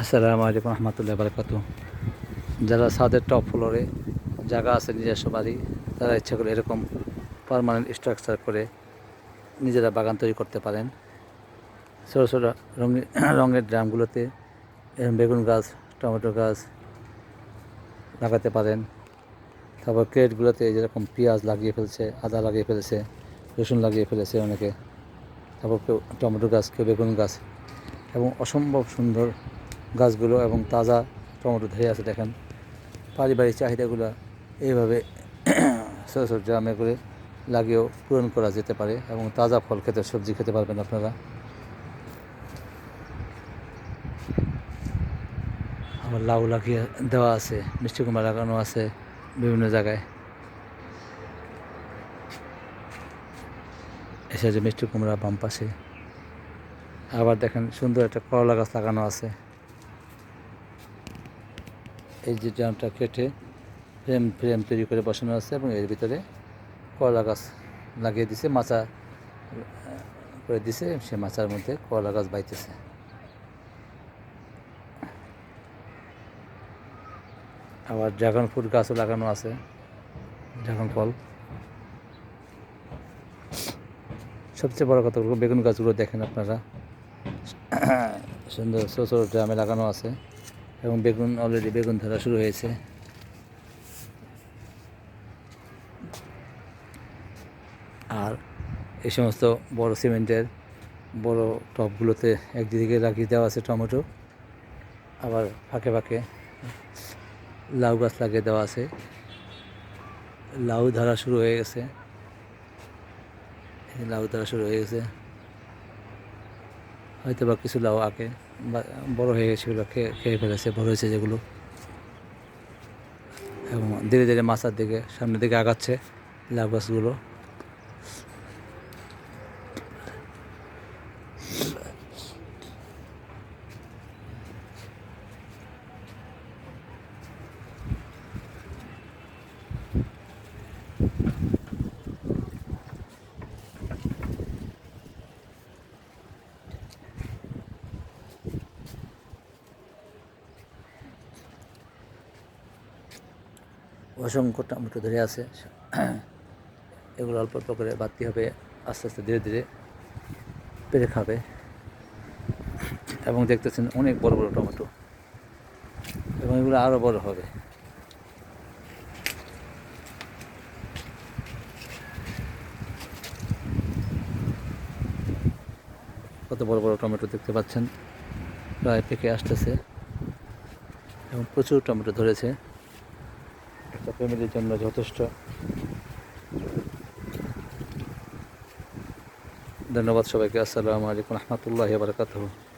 আসসালামু আলাইকুম রহমতুল্লাহ বারকাতু। যারা ছাদের টপ ফ্লোরে জায়গা আছে নিজস্ব বাড়ি, তারা ইচ্ছা করে এরকম পার্মানেন্ট স্ট্রাকচার করে নিজেরা বাগান তৈরি করতে পারেন। ছোটো ছোটো রঙের ড্রামগুলোতে বেগুন গাছ, টমেটো গাছ লাগাতে পারেন। তারপর ক্রেটগুলোতে যেরকম পেঁয়াজ লাগিয়ে ফেলছে, আদা লাগিয়ে ফেলেছে, রসুন লাগিয়ে ফেলেছে অনেকে। তারপর কেউ টমেটো গাছ, কেউ বেগুন গাছ, এবং অসম্ভব সুন্দর গাছগুলো এবং তাজা টমেটো ধরে আছে দেখেন। পারিবারিক চাহিদাগুলো এইভাবে ছোটো ছোটো ড্রামে করে লাগিয়েও পূরণ করা যেতে পারে এবং তাজা ফল খেতে, সবজি খেতে পারবেন আপনারা। আবার লাউ লাগিয়ে দেওয়া আছে, মিষ্টি কুমড়া লাগানো আছে বিভিন্ন জায়গায়। এসে যে মিষ্টি কুমড়া বাম পাশে, আবার দেখেন সুন্দর একটা করলা গাছ লাগানো আছে। এই যে ড্রামটা কেটে ফ্রেম ফ্রেম তৈরি করে বসানো আছে এবং এর ভিতরে করলা গাছ লাগিয়ে দিছে, মাচা করে দিছে, সে মাচার মধ্যে করলা গাছ বাইতেছে। আবার ড্রাগন ফ্রুট গাছও লাগানো আছে, ড্রাগন ফল। সবচেয়ে বড় কথা বেগুন গাছগুলো দেখেন আপনারা, সুন্দর ছোটো ছোটো ড্রামে লাগানো আছে এবং বেগুন অলরেডি বেগুন ধরা শুরু হয়েছে। আর এই সমস্ত বড় সিমেন্টের বড় টবগুলোতে একদিকে লাগিয়ে দেওয়া আছে টমেটো, আবার ফাঁকে ফাঁকে লাউ গাছ লাগিয়ে দেওয়া আছে। লাউ ধরা শুরু হয়ে গেছে, লাউ ধরা শুরু হয়ে গেছে। হয়তো বা কিছু লাউ আগে বড় হয়ে গেছে, সেগুলো খেয়ে ফেলেছে, বড় হয়েছে যেগুলো, এবং ধীরে ধীরে মাথার দিকে সামনের দিকে আগাচ্ছে লাউ গাছগুলো। অসংখ্য টমেটো ধরে আছে, এগুলো অল্প অল্প করে বাড়তি হবে, আস্তে আস্তে ধীরে ধীরে পেরে খাবে। এবং দেখতেছেন অনেক বড় বড় টমেটো, এবং এগুলো আরও বড় হবে। কত বড় বড় টমেটো দেখতে পাচ্ছেন, প্রায় পেকে আসতেছে এবং প্রচুর টমেটো ধরেছে, একটা ফ্যামিলির জন্য যথেষ্ট। ধন্যবাদ সবাইকে। আসসালামু আলাইকুম রহমতুল্লাহি ওয়া বারাকাতুহু।